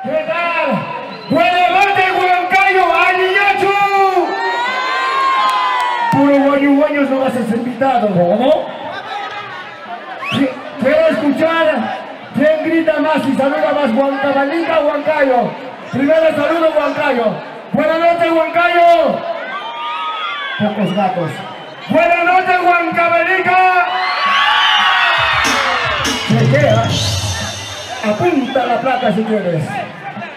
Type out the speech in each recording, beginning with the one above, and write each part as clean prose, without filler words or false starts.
¿Qué tal? ¡Buenas noches, Huancayo! ¡Aliñachu! Puro guaño no vas a ser invitado. ¿Cómo? Quiero escuchar quién grita más y saluda más. Huancabalinga, Huancayo. Primero saludo, Huancayo. Buenas noches, Huancayo. Pocos gatos. Buenas noches, Huancabalinga. Se queda. Apunta la placa si quieres.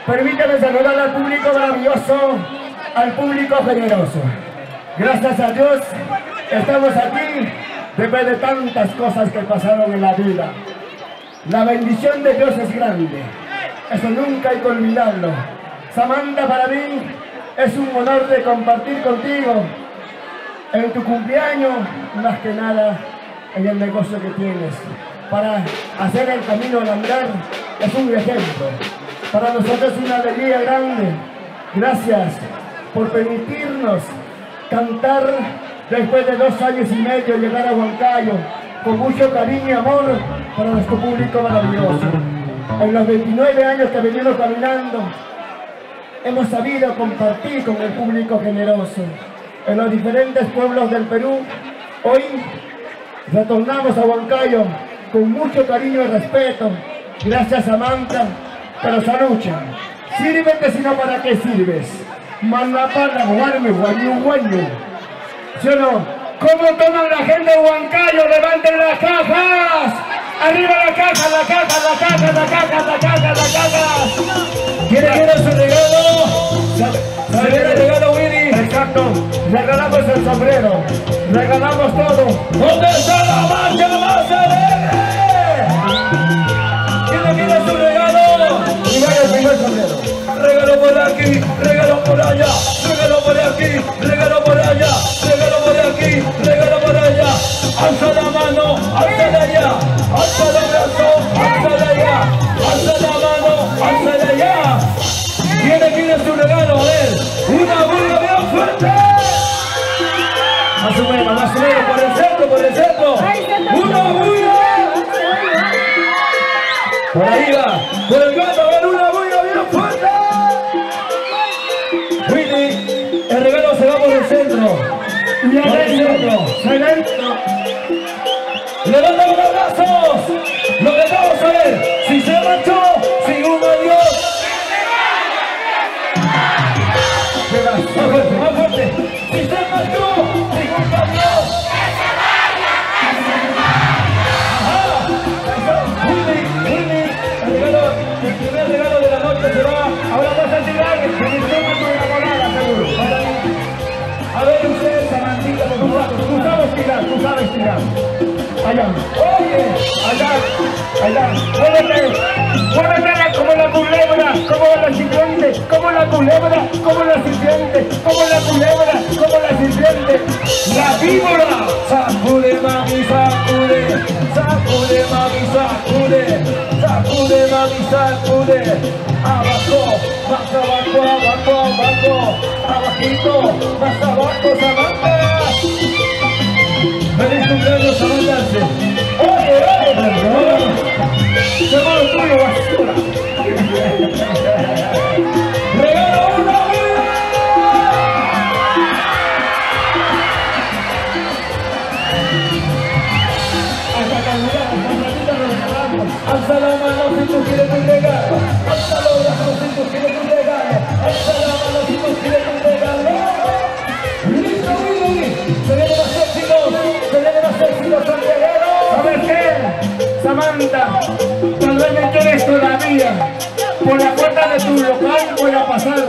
Permíteme saludar al público maravilloso, al público generoso. Gracias a Dios estamos aquí después de tantas cosas que pasaron en la vida. La bendición de Dios es grande. Eso nunca hay que olvidarlo. Samantha, para mí es un honor de compartir contigo en tu cumpleaños, más que nada en el negocio que tienes. Para hacer el camino al andar es un ejemplo. Para nosotros es una alegría grande. Gracias por permitirnos cantar después de 2 años y medio, llegar a Huancayo con mucho cariño y amor para nuestro público maravilloso. En los 29 años que venimos caminando, hemos sabido compartir con el público generoso. En los diferentes pueblos del Perú, hoy retornamos a Huancayo con mucho cariño y respeto. Gracias, Samantha, pero salucha. Sírvete, sino ¿para qué sirves? Manapana, guarme, guaño. ¿Sí o no? ¿Cómo toman la gente de Huancayo? ¡Levanten las cajas! ¡Arriba la caja, la caja, la caja, la caja, la caja, la caja! ¿Quiere su regalo? ¿Se viene el regalo, Willy? Exacto. Regalamos el sombrero. Regalamos todo. ¿Dónde está la marcha más alegre? ¿Quién quiere su regalo? Primero el primer sombrero. Regalo por aquí, regalo por allá, regalo por aquí, regalo por allá, regalo por aquí, regalo por allá. Alza la mano, alza de allá, alza el brazo, alza de allá, alza la mano, alza de allá. ¿Quién quiere su regalo? A ver, una bulla bien fuerte. Más o menos, por el centro. Una bulla. Por ahí va, por el gato, a ver, una bulla bien fuerte. Willy, el regalo se va por el centro. Y adentro. Levanta los brazos. Lo que vamos a ver. Si se marchó, sin un adiós. Más fuerte. Si se marchó, sin un adiós. Willy, el primer regalo de la noche se va. Ahora vas a tirar. A ver ustedes, Samantita, tú sabes tirar. Allá. Oye, allá. Muévete como la culebra, como la serpiente, como la culebra, como la serpiente, como la culebra, como la serpiente. La víbora. Sacude, mami, sacude. Sacude, mami, sacude. Sacude, mami, sacude. Abajo, más abajo. Abajito, más abajo, Samantha. Feliz cumpleaños, Samantha. Oye, perdón. Se va lo tuyo, basura. Regalo una vida. Hasta Camila nos regalamos. Alza la mano si tú quieres un regalo. Alza los brazos si tú quieres un regalo. Alza la mano si tú quieres un regalo. ¡Listo, Willy! ¡Se vienen los éxitos, Santiaguero! ¿Sabes qué? Samantha, tal vez me quieres todavía. Por la puerta de tu local voy a pasar.